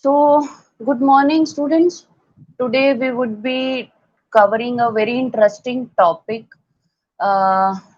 So, good morning, students. Today we would be covering a very interesting topic,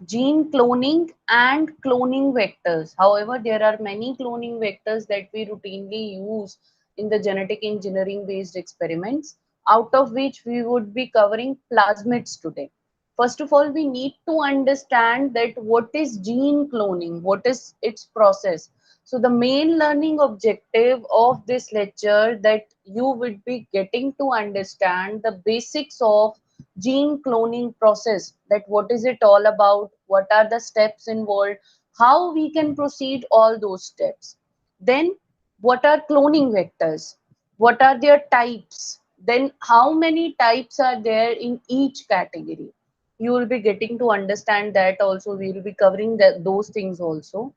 gene cloning and cloning vectors. However, there are many cloning vectors that we routinely use in the genetic engineering based experiments, out of which we would be covering plasmids today. First of all, we need to understand that what is gene cloning, what is its process. So the main learning objective of this lecture that you would be getting to understand the basics of gene cloning process, that what is it all about, what are the steps involved, how we can proceed all those steps. Then what are cloning vectors, what are their types, then how many types are there in each category. You will be getting to understand that also. We will be covering those things also.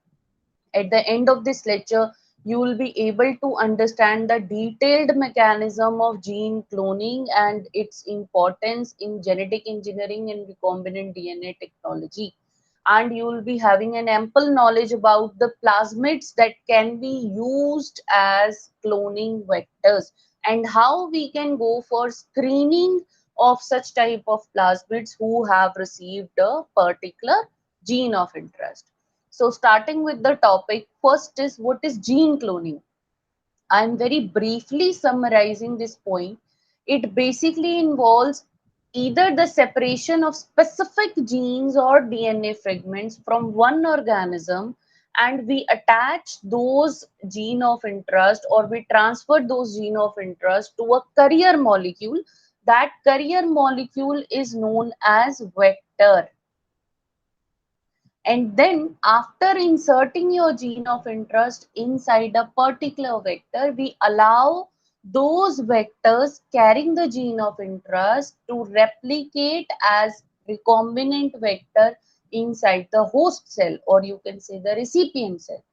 At the end of this lecture, you will be able to understand the detailed mechanism of gene cloning and its importance in genetic engineering and recombinant DNA technology. And you will be having an ample knowledge about the plasmids that can be used as cloning vectors and how we can go for screening of such type of plasmids who have received a particular gene of interest. So starting with the topic, first is what is gene cloning. I am very briefly summarizing this point. It basically involves either the separation of specific genes or DNA fragments from one organism, and we attach those gene of interest, or we transfer those gene of interest to a carrier molecule. That carrier molecule is known as vector. And then after inserting your gene of interest inside a particular vector, we allow those vectors carrying the gene of interest to replicate as recombinant vector inside the host cell, or you can say the recipient cell.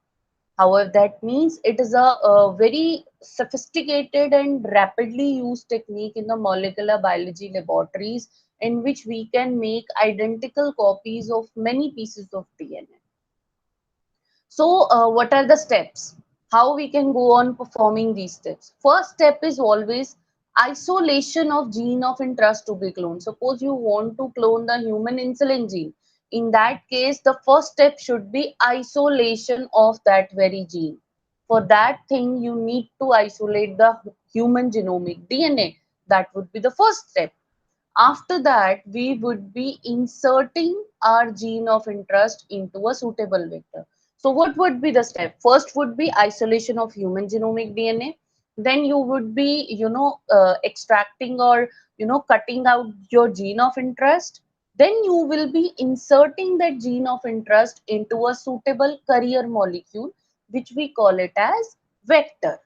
However, that means it is a very sophisticated and rapidly used technique in the molecular biology laboratories, in which we can make identical copies of many pieces of DNA. So, what are the steps? How we can go on performing these steps? First step is always isolation of gene of interest to be cloned. Suppose you want to clone the human insulin gene. In that case, the first step should be isolation of that very gene. For that thing, you need to isolate the human genomic DNA. That would be the first step. After that, we would be inserting our gene of interest into a suitable vector. So what would be the step? First would be isolation of human genomic DNA. Then you would be, extracting or, cutting out your gene of interest. Then you will be inserting that gene of interest into a suitable carrier molecule, which we call it as vector.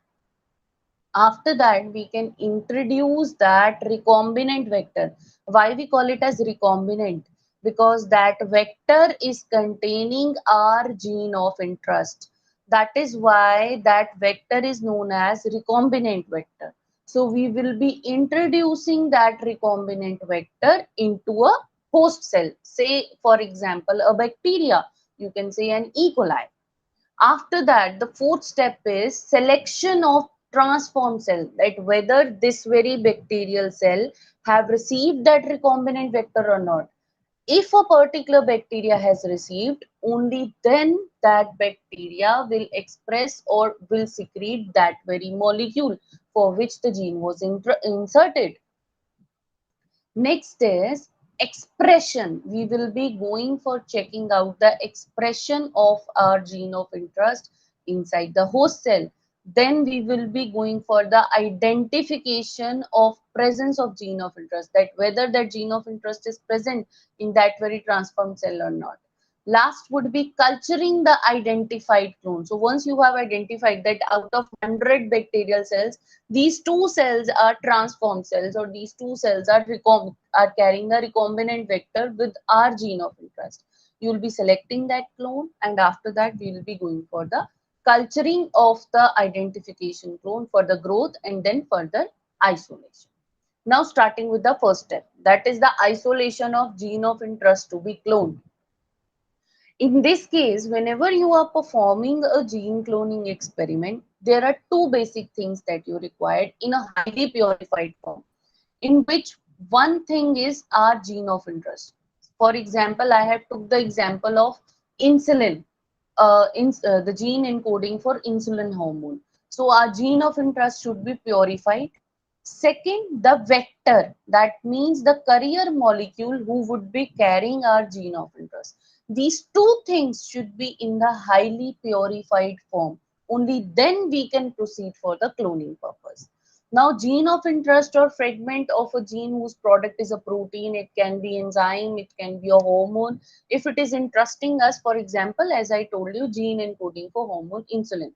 After that, we can introduce that recombinant vector. Why we call it as recombinant? Because that vector is containing our gene of interest. That is why that vector is known as recombinant vector. So we will be introducing that recombinant vector into a host cell. Say, for example, a bacteria. You can say an E. coli. After that, the fourth step is selection of transform cell, that whether this very bacterial cell have received that recombinant vector or not. If a particular bacteria has received, only then that bacteria will express or will secrete that very molecule for which the gene was inserted. Next is expression. We will be going for checking out the expression of our gene of interest inside the host cell. Then we will be going for the identification of presence of gene of interest, that whether that gene of interest is present in that very transformed cell or not. Last would be culturing the identified clone. So once you have identified that out of 100 bacterial cells, these two cells are transformed cells, or these two cells are carrying a recombinant vector with our gene of interest. You will be selecting that clone, and after that we will be going for the culturing of the identification clone for the growth and then further isolation. Now starting with the first step, that is the isolation of gene of interest to be cloned. In this case, whenever you are performing a gene cloning experiment, there are two basic things that you required in a highly purified form, in which one thing is our gene of interest. For example, I have took the example of insulin, the gene encoding for insulin hormone. So our gene of interest should be purified. Second, the vector, that means the carrier molecule who would be carrying our gene of interest. These two things should be in the highly purified form. Only then we can proceed for the cloning purpose. Now, gene of interest or fragment of a gene whose product is a protein, it can be enzyme, it can be a hormone. If it is interesting us, for example, as I told you, gene encoding for hormone insulin.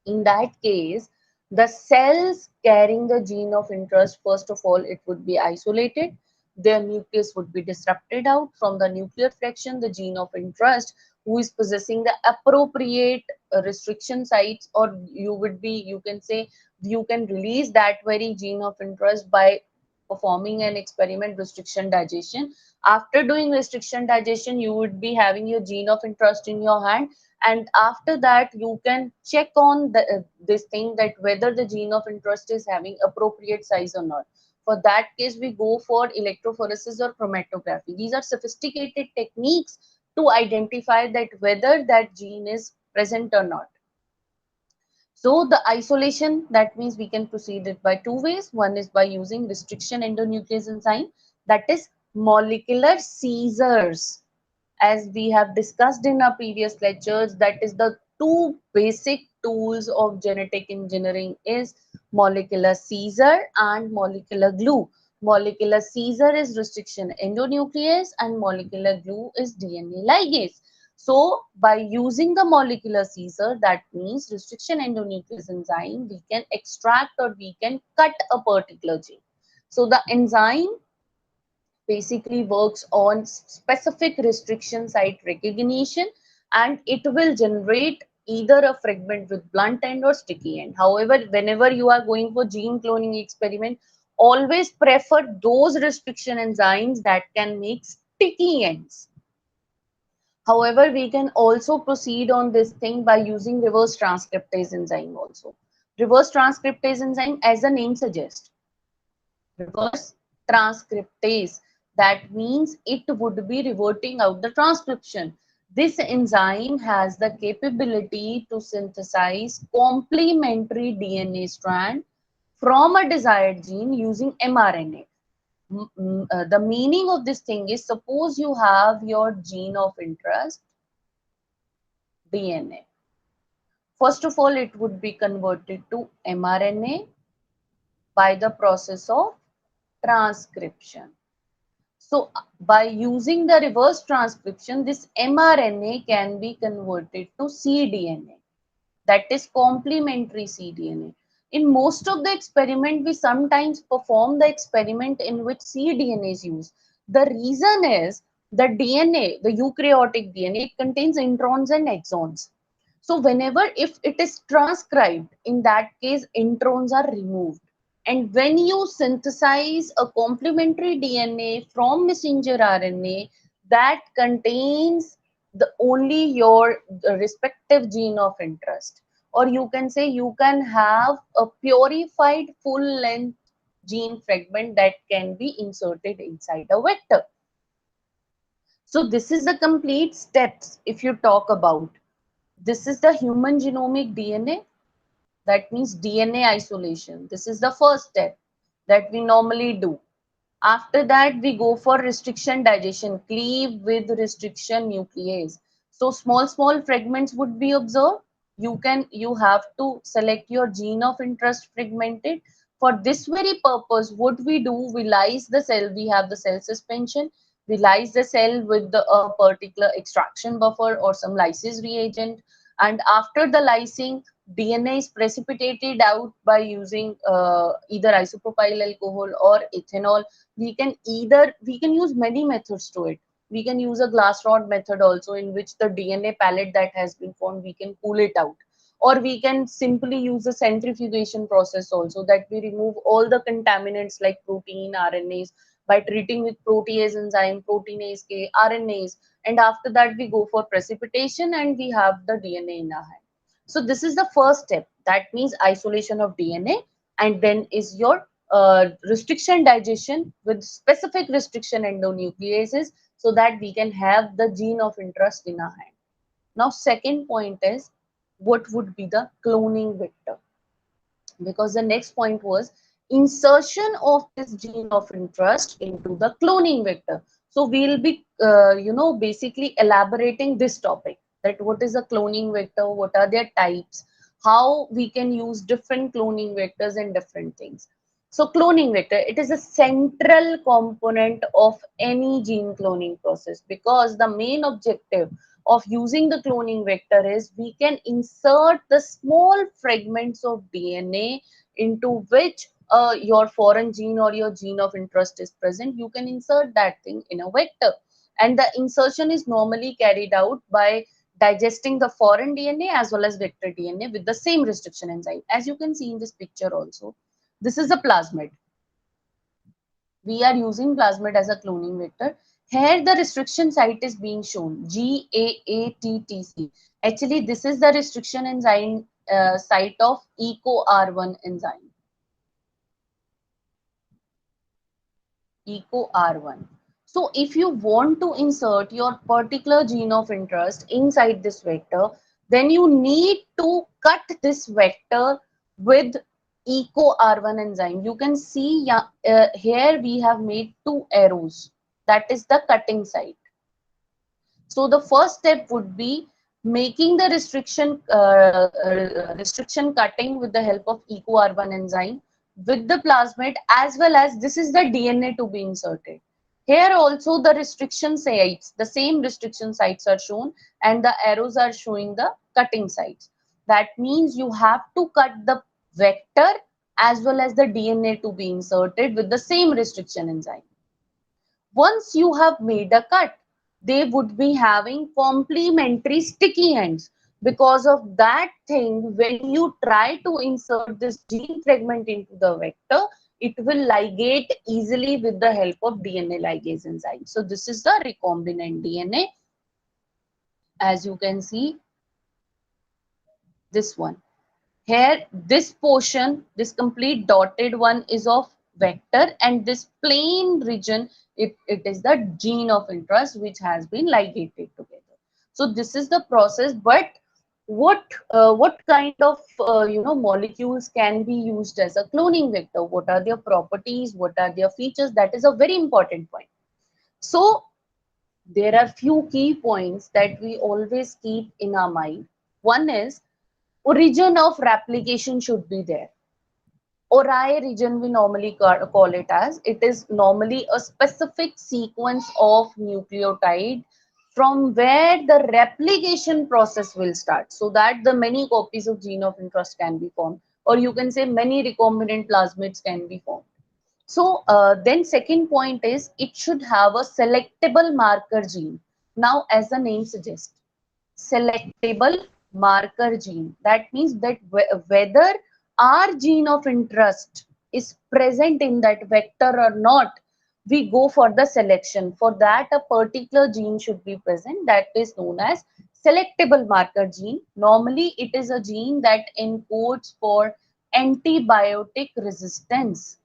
In that case, the cells carrying the gene of interest, first of all, it would be isolated. Their nucleus would be disrupted out from the nuclear fraction. The gene of interest, who is possessing the appropriate restriction sites, or you can say, you can release that very gene of interest by performing an experiment restriction digestion. After doing restriction digestion, you would be having your gene of interest in your hand, and after that you can check on this thing, that whether the gene of interest is having appropriate size or not. For that case, we go for electrophoresis or chromatography. These are sophisticated techniques to identify that whether that gene is present or not. So the isolation, that means we can proceed it by two ways. One is by using restriction endonuclease enzyme, that is molecular Caesars. As we have discussed in our previous lectures, that is the two basic tools of genetic engineering is molecular Caesar and molecular glue. Molecular Caesar is restriction endonuclease and molecular glue is DNA ligase. So by using the molecular Caesar, that means restriction endonuclease enzyme, we can extract or we can cut a particular gene. So the enzyme basically works on specific restriction site recognition, and it will generate either a fragment with blunt end or sticky end. However, whenever you are going for gene cloning experiment, always prefer those restriction enzymes that can make sticky ends. However, we can also proceed on this thing by using reverse transcriptase enzyme also. Reverse transcriptase enzyme, as the name suggests, reverse transcriptase, that means it would be reverting out the transcription. This enzyme has the capability to synthesize complementary DNA strand from a desired gene using mRNA. The meaning of this thing is, suppose you have your gene of interest, DNA. First of all, it would be converted to mRNA by the process of transcription. So by using the reverse transcription, this mRNA can be converted to cDNA, that is complementary cDNA. In most of the experiment, we sometimes perform the experiment in which cDNA is used. The reason is the DNA, the eukaryotic DNA, it contains introns and exons. So whenever if it is transcribed, in that case, introns are removed. And when you synthesize a complementary DNA from messenger RNA that contains the only your respective gene of interest, or you can say you can have a purified full length gene fragment that can be inserted inside a vector. So this is the complete steps. If you talk about, this is the human genomic DNA, that means DNA isolation. This is the first step that we normally do. After that, we go for restriction digestion, cleave with restriction nuclease. So small fragments would be observed. You have to select your gene of interest fragmented. For this very purpose, what we do, we lyse the cell. We have the cell suspension. We lyse the cell with a particular extraction buffer or some lysis reagent. And after the lysing, DNA is precipitated out by using either isopropyl alcohol or ethanol. We can use many methods to it. We can use a glass rod method also, in which the DNA pellet that has been formed, we can cool it out, or we can simply use a centrifugation process also, that we remove all the contaminants like protein, RNAs, by treating with protease enzyme, proteinase K, RNAs, and after that we go for precipitation and we have the DNA in our hand. So this is the first step. That means isolation of DNA, and then is your restriction digestion with specific restriction endonucleases, so that we can have the gene of interest in our hand. Now, second point is what would be the cloning vector, because the next point was insertion of this gene of interest into the cloning vector. So we'll be basically elaborating this topic, that what is a cloning vector, what are their types, how we can use different cloning vectors and different things. So cloning vector, it is a central component of any gene cloning process, because the main objective of using the cloning vector is we can insert the small fragments of DNA into which your foreign gene or your gene of interest is present. You can insert that thing in a vector, and the insertion is normally carried out by digesting the foreign DNA as well as vector DNA with the same restriction enzyme. As you can see in this picture also, this is a plasmid. We are using plasmid as a cloning vector. Here the restriction site is being shown, GAATTC. Actually, this is the restriction enzyme site of EcoR1 enzyme. EcoR1. So if you want to insert your particular gene of interest inside this vector, then you need to cut this vector with EcoR1 enzyme. You can see here we have made two arrows. That is the cutting site. So the first step would be making the restriction cutting with the help of EcoR1 enzyme with the plasmid, as well as this is the DNA to be inserted. Here also the restriction sites, the same restriction sites are shown, and the arrows are showing the cutting sites. That means you have to cut the vector as well as the DNA to be inserted with the same restriction enzyme. Once you have made a cut, they would be having complementary sticky ends. Because of that thing, when you try to insert this gene fragment into the vector, it will ligate easily with the help of DNA ligase enzyme. So this is the recombinant DNA. As you can see, this one. Here, this portion, this complete dotted one is of vector, and this plain region, it is the gene of interest which has been ligated together. So this is the process. But what kind of molecules can be used as a cloning vector? What are their properties? What are their features? That is a very important point. So there are few key points that we always keep in our mind. One is origin of replication should be there. Ori region we normally call it as. It is normally a specific sequence of nucleotide from where the replication process will start, so that the many copies of gene of interest can be formed, or you can say many recombinant plasmids can be formed. So then second point is it should have a selectable marker gene. Now, as the name suggests, selectable marker gene. That means that whether our gene of interest is present in that vector or not, we go for the selection. For that, a particular gene should be present. That is known as selectable marker gene. Normally, it is a gene that encodes for antibiotic resistance.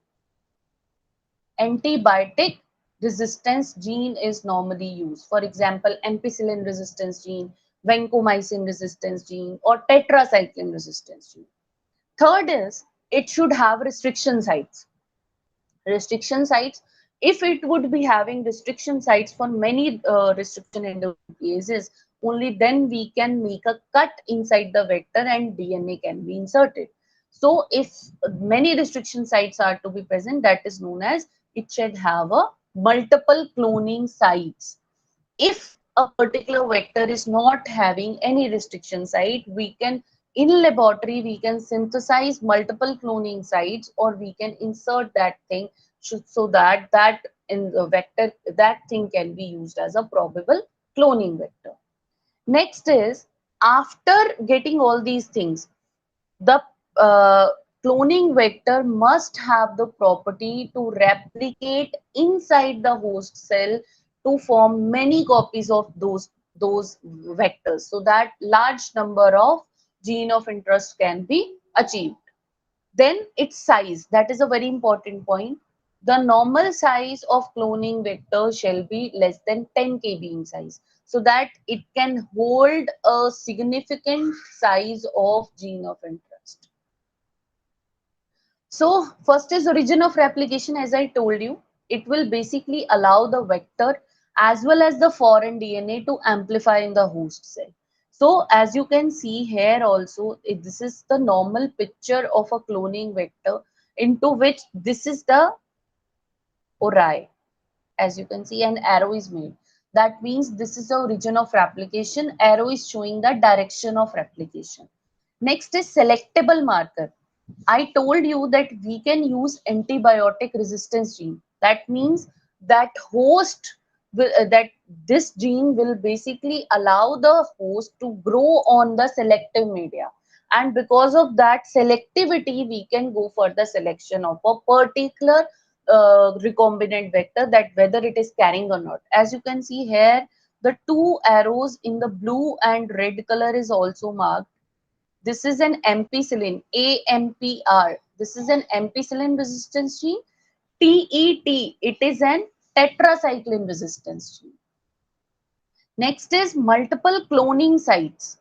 Antibiotic resistance gene is normally used. For example, ampicillin resistance gene, vancomycin resistance gene, or tetracycline resistance gene. Third is it should have restriction sites. Restriction sites, if it would be having restriction sites for many restriction endonucleases, only then we can make a cut inside the vector and DNA can be inserted. So if many restriction sites are to be present, that is known as it should have a multiple cloning sites. If a particular vector is not having any restriction site, we can, in laboratory, we can synthesize multiple cloning sites, or we can insert that thing so that in the vector, that thing can be used as a probable cloning vector. Next is, after getting all these things, the cloning vector must have the property to replicate inside the host cell to form many copies of those vectors, so that large number of gene of interest can be achieved. Then its size, that is a very important point. The normal size of cloning vector shall be less than 10 kb in size, so that it can hold a significant size of gene of interest. So first is origin of replication. As I told you, it will basically allow the vector as well as the foreign DNA to amplify in the host cell. So as you can see here also, this is the normal picture of a cloning vector, into which this is the ori. As you can see, an arrow is made. That means this is the origin of replication. Arrow is showing the direction of replication. Next is selectable marker. I told you that we can use antibiotic resistance gene. That means that host will, that this gene will basically allow the host to grow on the selective media. And because of that selectivity, we can go for the selection of a particular recombinant vector, that whether it is carrying or not. As you can see here, the two arrows in the blue and red color is also marked. This is an ampicillin, AMPR. This is an ampicillin resistance gene. TET, it is an tetracycline resistance gene. Next is multiple cloning sites.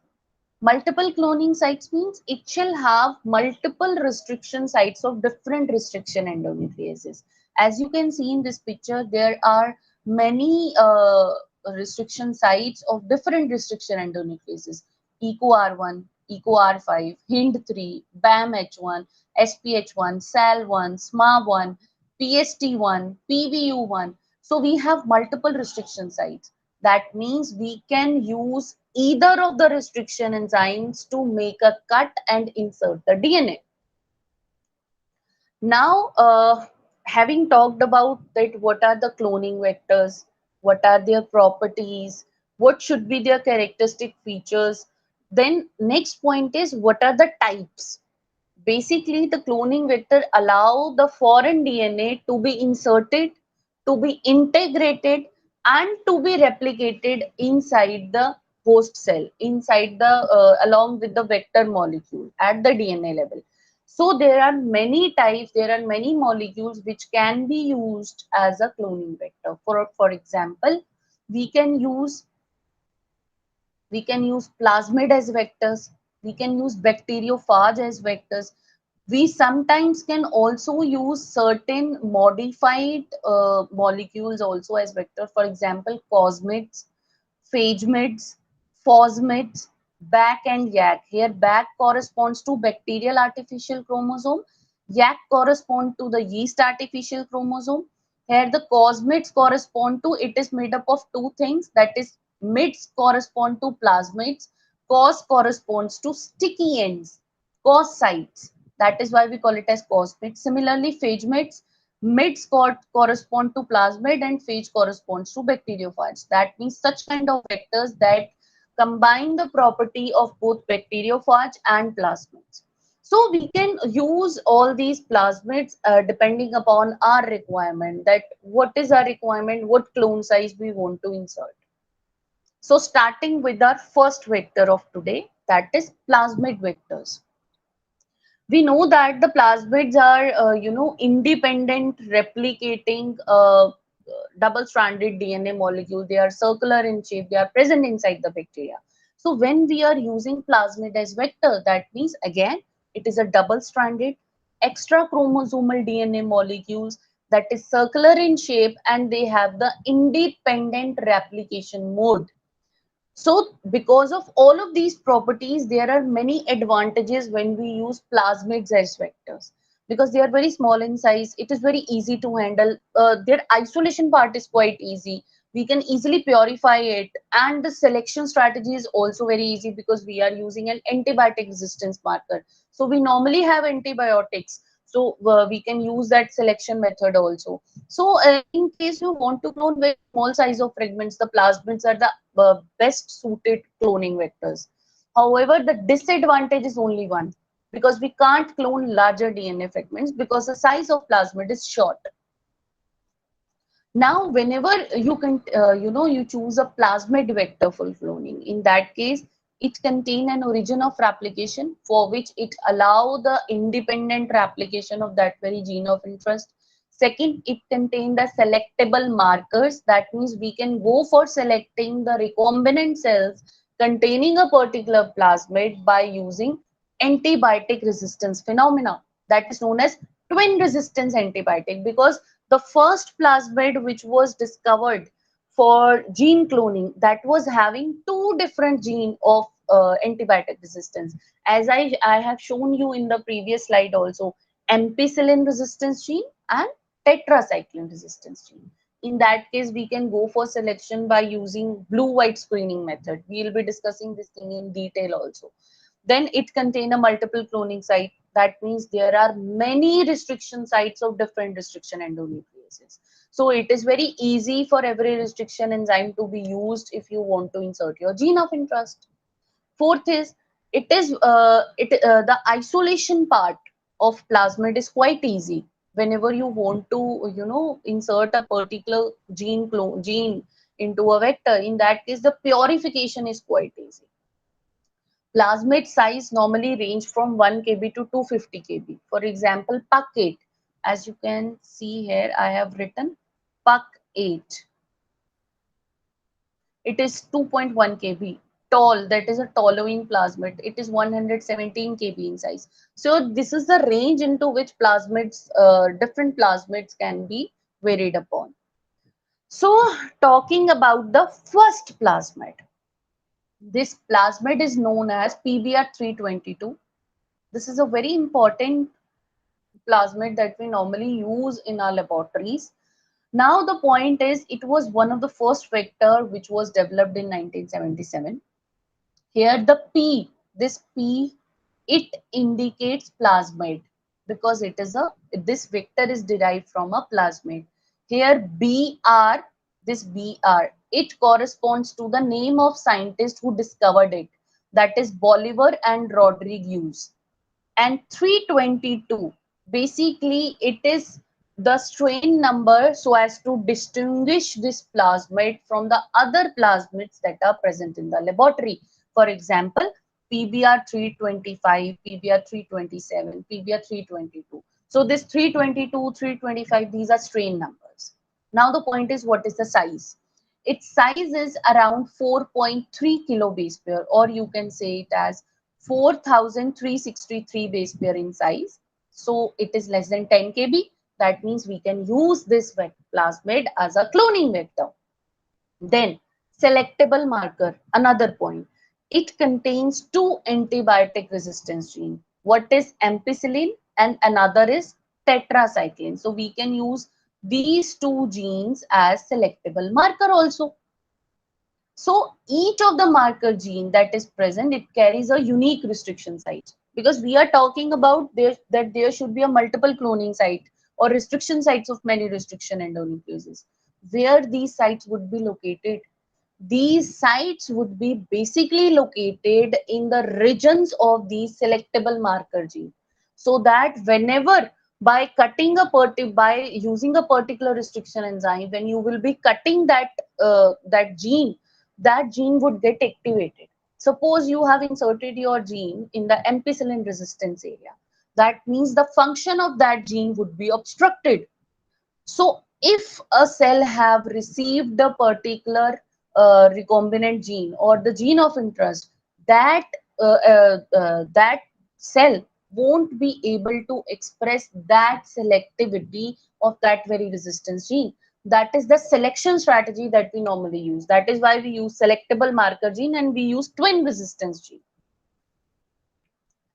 Multiple cloning sites means it shall have multiple restriction sites of different restriction endonucleases. As you can see in this picture, there are many restriction sites of different restriction endonucleases. EcoR1, EcoR5, HIND3, BAMH1, SPH1, SAL1, SMA1, PST1, PVU1. So we have multiple restriction sites. That means we can use either of the restriction enzymes to make a cut and insert the DNA. Now, having talked about that, what are the cloning vectors, what are their properties, what should be their characteristic features, then next point is what are the types. Basically, the cloning vector allow the foreign DNA to be inserted, to be integrated, and to be replicated inside the host cell, inside the along with the vector molecule at the DNA level. So there are many types, there are many molecules which can be used as a cloning vector. For example, we can use we can use plasmid as vectors, we can use bacteriophage as vectors. We sometimes can also use certain modified molecules also as vector. For example, cosmids, phagemids, phosmids, BAC and YAC. Here BAC corresponds to bacterial artificial chromosome, YAC correspond to the yeast artificial chromosome. Here the cosmids correspond to, it is made up of two things, that is mids correspond to plasmids, cos corresponds to sticky ends, cos sites. That is why we call it as cosmids. Similarly, phagemids, mids correspond to plasmid and phage corresponds to bacteriophages. That means such kind of vectors that combine the property of both bacteriophage and plasmids. So we can use all these plasmids depending upon our requirement, that what is our requirement, what clone size we want to insert. So starting with our first vector of today, that is plasmid vectors. We know that the plasmids are independent replicating double-stranded DNA molecule. They are circular in shape, they are present inside the bacteria. So when we are using plasmid as vector, that means again it is a double-stranded extra chromosomal DNA molecules that is circular in shape, and they have the independent replication mode. So because of all of these properties, there are many advantages when we use plasmids as vectors, because they are very small in size. It is very easy to handle. Their isolation part is quite easy. We can easily purify it, and the selection strategy is also very easy because we are using an antibiotic resistance marker. So we normally have antibiotics, so we can use that selection method also. So in case you want to clone very small size of fragments, the plasmids are the best suited cloning vectors. However, the disadvantage is only one, because we can't clone larger DNA fragments because the size of plasmid is short. Now, whenever you can, you choose a plasmid vector for cloning. In that case, It contain an origin of replication for which it allow the independent replication of that very gene of interest. Second, it contain the selectable markers. That means we can go for selecting the recombinant cells containing a particular plasmid by using antibiotic resistance phenomena. That is known as twin resistance antibiotic, because the first plasmid which was discovered for gene cloning, that was having two different gene of antibiotic resistance, as I have shown you in the previous slide also, ampicillin resistance gene and tetracycline resistance gene. In that case, we can go for selection by using blue white screening method. We will be discussing this thing in detail also. Then it contain a multiple cloning site. That means there are many restriction sites of different restriction endonucleases. So it is very easy for every restriction enzyme to be used if you want to insert your gene of interest. Fourth is, the isolation part of plasmid is quite easy. Whenever you want to, insert a particular gene into a vector, in that case, the purification is quite easy. Plasmid size normally range from 1 kb to 250 kb. For example, PUC8, as you can see here, I have written PUC8. It is 2.1 kb tall. That is a toluene plasmid. It is 117 kb in size. So this is the range into which plasmids, different plasmids can be varied upon. So talking about the first plasmid, this plasmid is known as PBR322. This is a very important plasmid that we normally use in our laboratories. Now the point is, it was one of the first vector which was developed in 1977. Here the P, this P, it indicates plasmid because this vector is derived from a plasmid. Here BR, this BR, it corresponds to the name of scientist who discovered it. That is Bolivar and Rodriguez. And 322, basically it is the strain number so as to distinguish this plasmid from the other plasmids that are present in the laboratory. For example, PBR 325, PBR 327, PBR 322. So this 322, 325, these are strain numbers. Now the point is, what is the size? Its size is around 4.3 kilo base pair, or you can say it as 4,363 base pair in size. So it is less than 10 kb. That means we can use this plasmid as a cloning vector. Then selectable marker, another point. It contains two antibiotic resistance genes. What is ampicillin and another is tetracycline. So we can use these two genes as selectable marker also. So each of the marker gene that is present, it carries a unique restriction site, because we are talking about that there should be a multiple cloning site or restriction sites of many restriction endonucleases. Where these sites would be located? These sites would be basically located in the regions of the selectable marker gene, so that whenever by using a particular restriction enzyme, when you will be cutting that gene, that gene would get activated. Suppose you have inserted your gene in the ampicillin resistance area, that means the function of that gene would be obstructed. So if a cell have received a particular recombinant gene or the gene of interest, that that cell won't be able to express that selectivity of that very resistance gene. That is the selection strategy that we normally use. That is why we use selectable marker gene and we use twin resistance gene.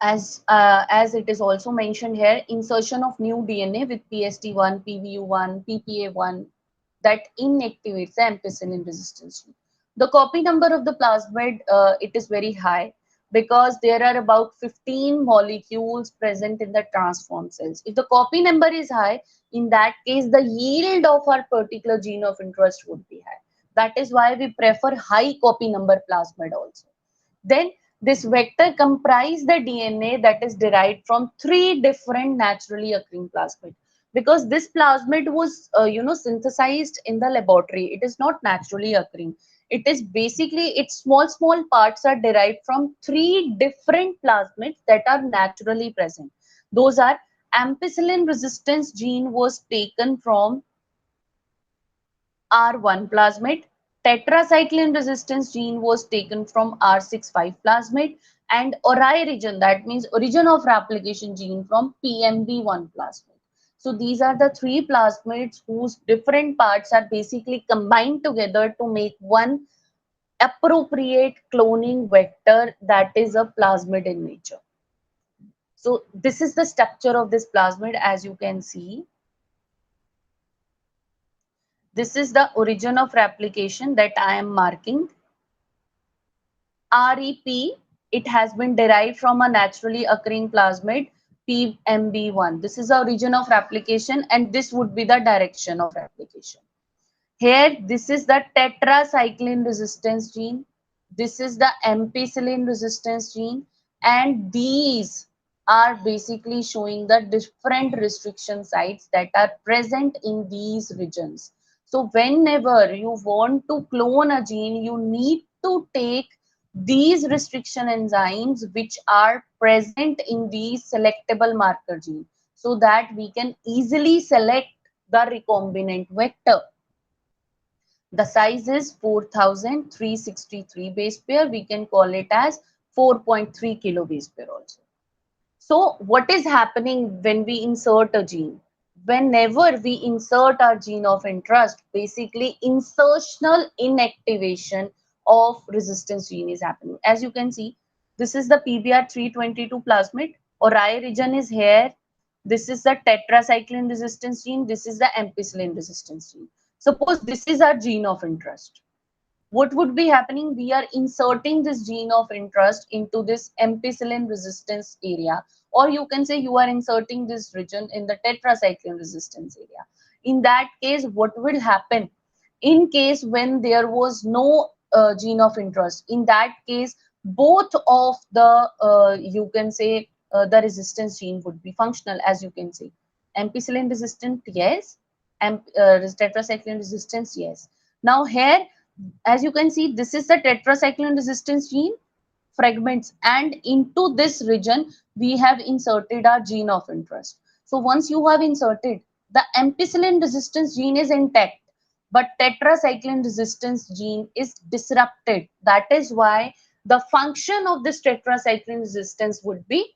As it is also mentioned here, insertion of new DNA with PST1, PVU1, PPA1, that inactivates the ampicillin resistance gene. The copy number of the plasmid, it is very high, because there are about 15 molecules present in the transform cells. If the copy number is high, in that case, the yield of our particular gene of interest would be high. That is why we prefer high copy number plasmid also. Then this vector comprise the DNA that is derived from three different naturally occurring plasmid. Because this plasmid was, synthesized in the laboratory. It is not naturally occurring. It is basically, its small parts are derived from three different plasmids that are naturally present. Those are, ampicillin resistance gene was taken from R1 plasmid, tetracycline resistance gene was taken from R65 plasmid, and ORI region, that means origin of replication gene, from PMB1 plasmid. So these are the three plasmids whose different parts are basically combined together to make one appropriate cloning vector that is a plasmid in nature. So this is the structure of this plasmid. As you can see, this is the origin of replication that I am marking. REP, it has been derived from a naturally occurring plasmid PMB1. This is the origin of replication, and this would be the direction of replication. Here, this is the tetracycline resistance gene. This is the ampicillin resistance gene. And these are basically showing the different restriction sites that are present in these regions. So whenever you want to clone a gene, you need to take these restriction enzymes which are present in these selectable marker gene, so that we can easily select the recombinant vector. The size is 4363 base pair. We can call it as 4.3 kilo base pair also. So what is happening when we insert a gene? Whenever we insert our gene of interest, basically insertional inactivation of resistance gene is happening. As you can see, this is the PBR322 plasmid. ORI region is here. This is the tetracycline resistance gene. This is the ampicillin resistance gene. Suppose this is our gene of interest. What would be happening? We are inserting this gene of interest into this ampicillin resistance area, or you can say you are inserting this region in the tetracycline resistance area. In that case, what will happen? In case when there was no gene of interest, in that case, both of the you can say the resistance gene would be functional. As you can see, ampicillin resistant, yes, and tetracycline resistance, yes. Now here, as you can see, this is the tetracycline resistance gene fragments, and into this region we have inserted our gene of interest. So once you have inserted, the ampicillin resistance gene is intact, but tetracycline resistance gene is disrupted. That is why the function of this tetracycline resistance would be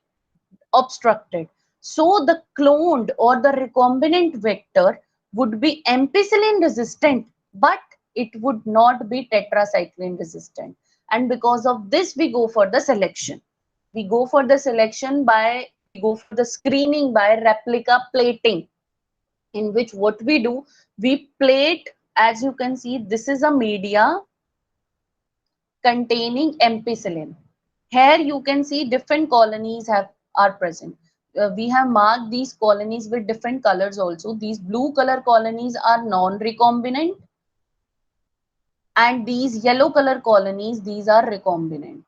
obstructed. So the cloned or the recombinant vector would be ampicillin resistant, but it would not be tetracycline resistant. And because of this, we go for the selection. We go for the selection by, we go for the screening by replica plating, in which what we do, we plate, as you can see, this is a media containing ampicillin. Here you can see different colonies are present. We have marked these colonies with different colors also. These blue color colonies are non-recombinant, and these yellow color colonies, these are recombinant.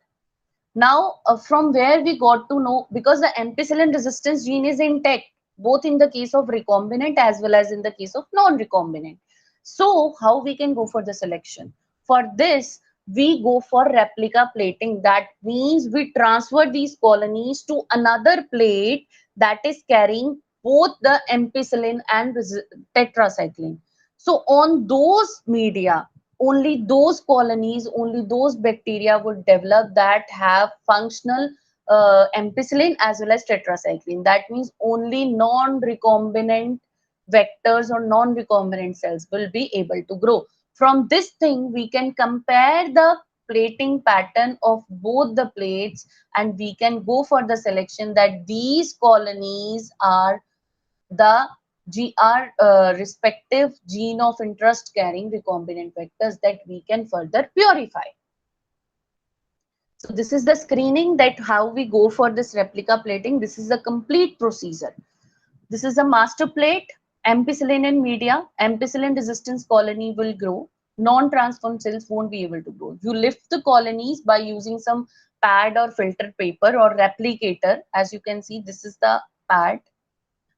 Now, from where we got to know, because the ampicillin resistance gene is intact, both in the case of recombinant as well as in the case of non-recombinant. So, how we can go for the selection? For this, we go for replica plating. That means we transfer these colonies to another plate that is carrying both the ampicillin and tetracycline. So, on those media, only those colonies, only those bacteria would develop that have functional ampicillin as well as tetracycline. That means only non-recombinant vectors or non-recombinant cells will be able to grow. From this thing, we can compare the plating pattern of both the plates, and we can go for the selection that these colonies are the respective gene of interest carrying recombinant vectors that we can further purify. So this is the screening, that how we go for this replica plating. This is the complete procedure. This is a master plate, ampicillin in media, ampicillin resistance colony will grow. Non-transformed cells won't be able to grow. You lift the colonies by using some pad or filter paper or replicator. As you can see, this is the pad.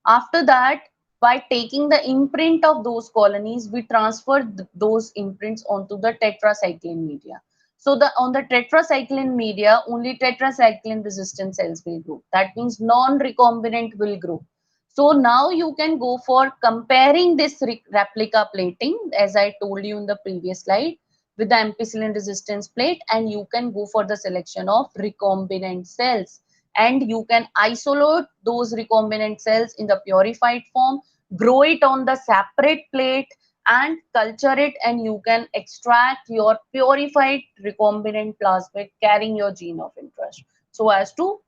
After that, By taking the imprint of those colonies, we transfer those imprints onto the tetracycline media. So on the tetracycline media, only tetracycline resistant cells will grow. That means non-recombinant will grow. So now you can go for comparing this replica plating, as I told you in the previous slide, with the ampicillin resistance plate, and you can go for the selection of recombinant cells, and you can isolate those recombinant cells in the purified form, grow it on the separate plate and culture it, and you can extract your purified recombinant plasmid carrying your gene of interest, so as to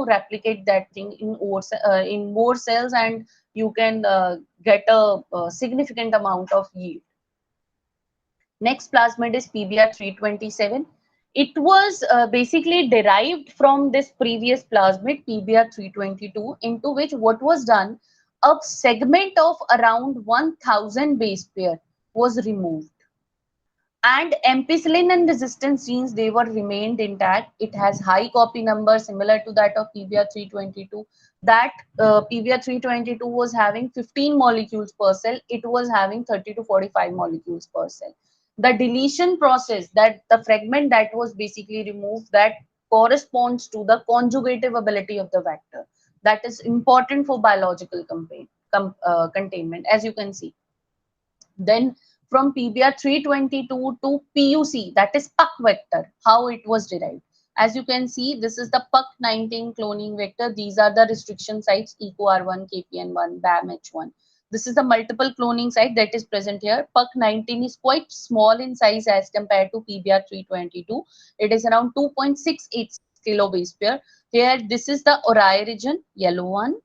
replicate that thing in more cells, and you can get a significant amount of yield. Next plasmid is PBR327. It was basically derived from this previous plasmid PBR322, into which what was done, a segment of around 1000 base pair was removed, and ampicillin and resistance genes, they were remained intact. It has high copy number similar to that of PBR322. That PBR322 was having 15 molecules per cell. It was having 30 to 45 molecules per cell. The deletion process, that the fragment that was basically removed, that corresponds to the conjugative ability of the vector. That is important for biological containment, as you can see. Then from PBR322 to PUC, that is PUC vector, how it was derived. As you can see, this is the PUC19 cloning vector. These are the restriction sites, EcoR1, KPN1, BAMH1. This is the multiple cloning site that is present here. PUC19 is quite small in size as compared to PBR322. It is around 2.68 kilo base pair. Here, this is the ORAI region, yellow one.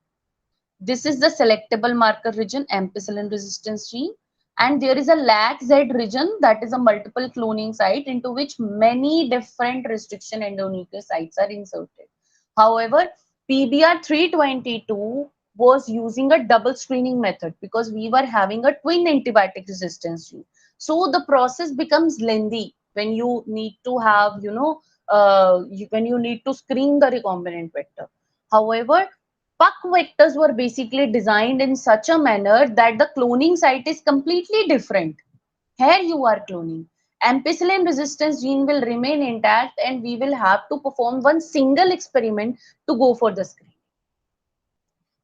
This is the selectable marker region, ampicillin resistance gene. And there is a LAC-Z region, that is a multiple cloning site into which many different restriction endonucleosides are inserted. However, PBR322 was using a double screening method because we were having a twin antibiotic resistance gene. So the process becomes lengthy when you need to have, when you need to screen the recombinant vector. However, PUC vectors were basically designed in such a manner that the cloning site is completely different. Here you are cloning. Ampicillin resistance gene will remain intact, and we will have to perform one single experiment to go for the screen.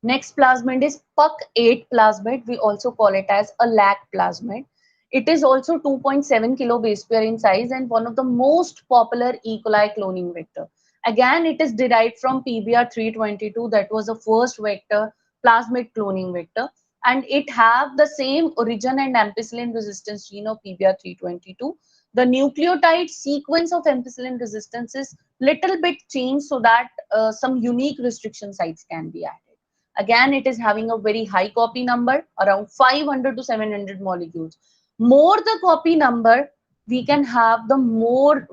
Next plasmid is PUC8 plasmid. We also call it as a LAC plasmid. It is also 2.7 kilo base pair in size and one of the most popular E. coli cloning vector. Again, it is derived from PBR322. That was the first vector, plasmid cloning vector. And it have the same origin and ampicillin resistance gene of PBR322. The nucleotide sequence of ampicillin resistance is little bit changed so that some unique restriction sites can be added. Again, it is having a very high copy number, around 500 to 700 molecules. More the copy number, we can have more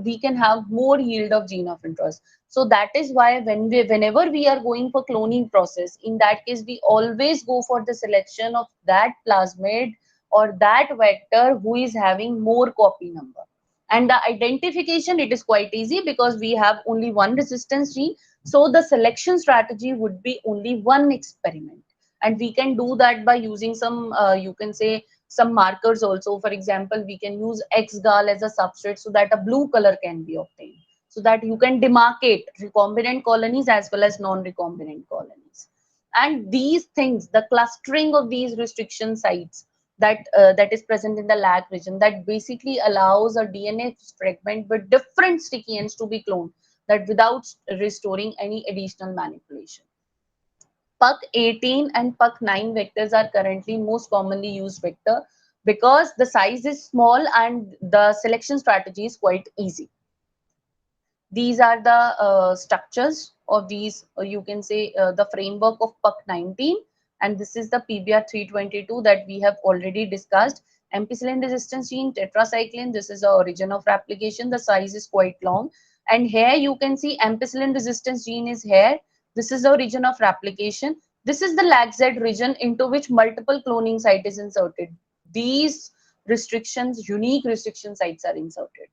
yield of gene of interest. So that is why whenever we are going for cloning process, in that case, we always go for the selection of that plasmid or that vector who is having more copy number. And the identification, it is quite easy because we have only one resistance gene. So the selection strategy would be only one experiment. And we can do that by using some, you can say, some markers also. For example, we can use XGAL as a substrate so that a blue color can be obtained, so that you can demarcate recombinant colonies as well as non-recombinant colonies. And these things, the clustering of these restriction sites that is present in the LAC region, that basically allows a DNA fragment with different sticky ends to be cloned, that without restoring any additional manipulation. PUC18 and PUC9 vectors are currently most commonly used vector because the size is small and the selection strategy is quite easy. These are the structures of these, you can say, the framework of PUC19, and this is the PBR322 that we have already discussed. Ampicillin resistance gene, tetracycline, this is the origin of replication. The size is quite long, and here you can see ampicillin resistance gene is here. This is the region of replication. This is the LAC-Z region into which multiple cloning site is inserted. These restrictions, unique restriction sites are inserted.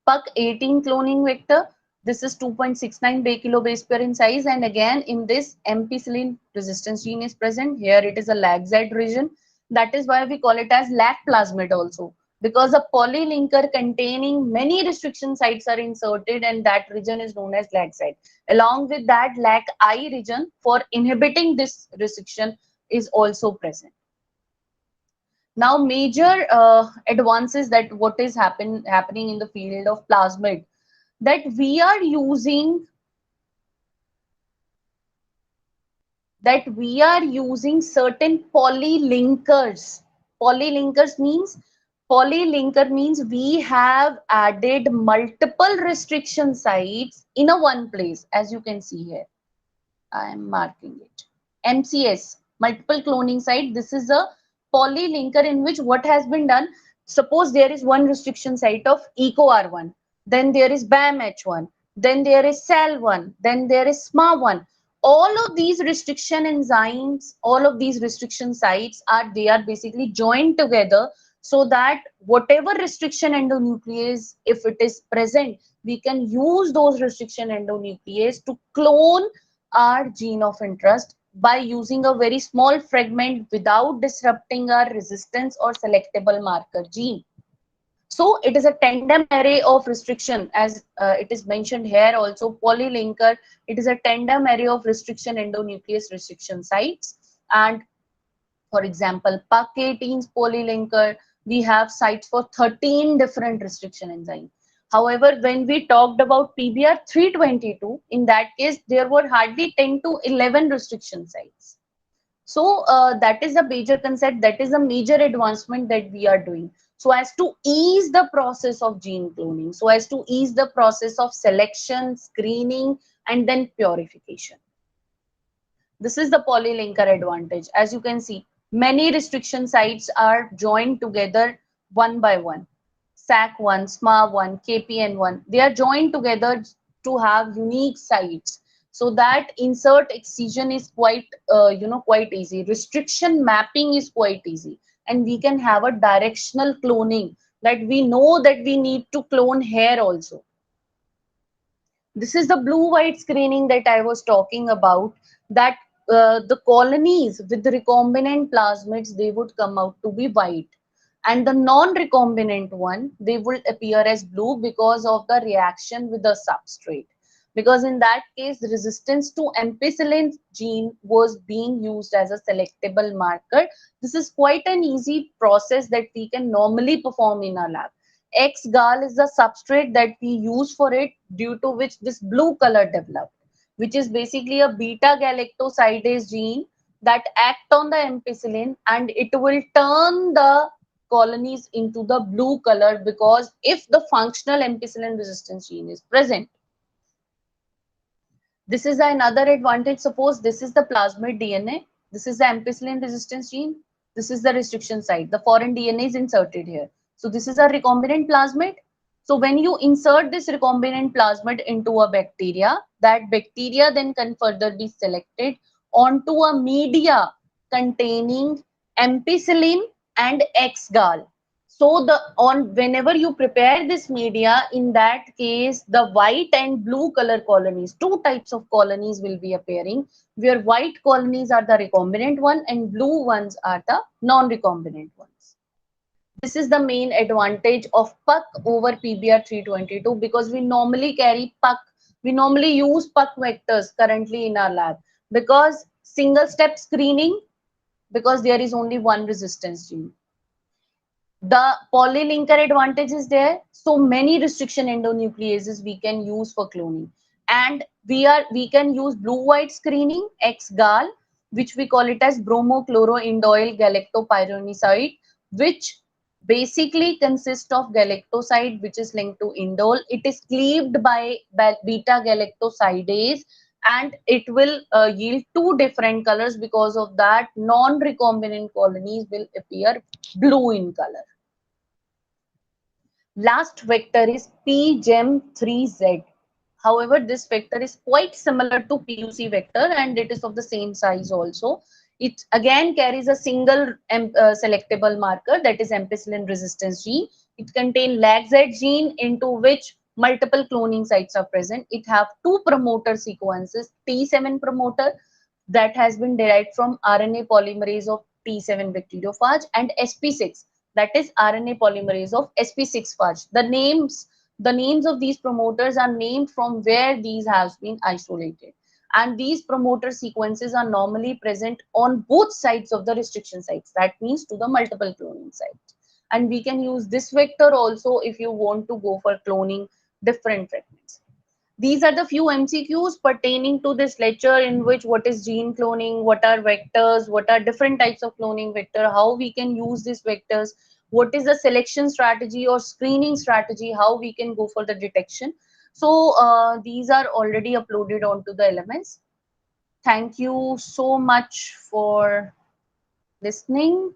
PUC18 cloning vector, This is 2.69 kilobase per in size, and again in this ampicillin resistance gene is present. Here it is a lag Z region. That is why we call it as lag plasmid also, because a polylinker containing many restriction sites are inserted, and that region is known as lag Z. Along with that, lag I region for inhibiting this restriction is also present. Now, major advances that what is happening in the field of plasmid, that we are using certain polylinkers. Polylinker means we have added multiple restriction sites in a one place, as you can see here. I am marking it. MCS, multiple cloning site. This is a polylinker in which what has been done. Suppose there is one restriction site of EcoR1, then there is BAMH1, then there is SAL1, then there is SMA1. All of these restriction enzymes, all of these restriction sites are basically joined together, so that whatever restriction endonuclease, if it is present, we can use those restriction endonuclease to clone our gene of interest by using a very small fragment without disrupting our resistance or selectable marker gene. So it is a tandem array of restriction, as it is mentioned here also, polylinker. It is a tandem array of restriction endonuclease restriction sites. And for example, PUC18's polylinker, we have sites for 13 different restriction enzymes. However, when we talked about PBR322, in that case, there were hardly 10 to 11 restriction sites. So that is a major concept, that is a major advancement that we are doing. So as to ease the process of gene cloning, so as to ease the process of selection, screening, and then purification. This is the polylinker advantage. As you can see, many restriction sites are joined together one by one. SAC1, SMA1, KPN1, they are joined together to have unique sites, so that insert excision is quite easy. Restriction mapping is quite easy, and we can have a directional cloning, that we know that we need to clone here also. This is the blue-white screening that I was talking about, that the colonies with the recombinant plasmids, they would come out to be white. And the non-recombinant one, they will appear as blue because of the reaction with the substrate. Because in that case, the resistance to ampicillin gene was being used as a selectable marker. This is quite an easy process that we can normally perform in our lab. X-gal is the substrate that we use for it, due to which this blue color developed, which is basically a beta galactosidase gene that act on the ampicillin, and it will turn the colonies into the blue color, because if the functional ampicillin resistance gene is present. This is another advantage. Suppose this is the plasmid DNA, this is the ampicillin resistance gene, this is the restriction site, the foreign DNA is inserted here. So this is a recombinant plasmid. So when you insert this recombinant plasmid into a bacteria, that bacteria then can further be selected onto a media containing ampicillin and X-gal. So whenever you prepare this media, in that case, the white and blue color colonies, two types of colonies will be appearing, where white colonies are the recombinant one and blue ones are the non-recombinant ones. This is the main advantage of PUC over PBR322, because we normally carry PUC, we normally use PUC vectors currently in our lab, because single step screening, because there is only one resistance gene. The polylinker advantage is there, so many restriction endonucleases we can use for cloning, and we can use blue-white screening, X-gal, which we call it as bromochloroindoyl galactopyronicide, which basically consists of galactoside which is linked to indole. It is cleaved by beta galactosidase, and it will yield two different colors. Because of that, non-recombinant colonies will appear blue in color. Last vector is PGEM3Z. However, this vector is quite similar to PUC vector, and it is of the same size also. It again carries a single selectable marker, that is ampicillin resistance gene. It contains lag Z gene, into which multiple cloning sites are present. It have two promoter sequences, T7 promoter that has been derived from RNA polymerase of T7 bacteriophage and SP6 that is RNA polymerase of SP6 phage. The names of these promoters are named from where these have been isolated. And these promoter sequences are normally present on both sides of the restriction sites. That means to the multiple cloning sites. And we can use this vector also if you want to go for cloning different fragments. These are the few MCQs pertaining to this lecture, in which what is gene cloning, what are vectors, what are different types of cloning vector, how we can use these vectors, what is the selection strategy or screening strategy, how we can go for the detection. So these are already uploaded onto the elements. Thank you so much for listening.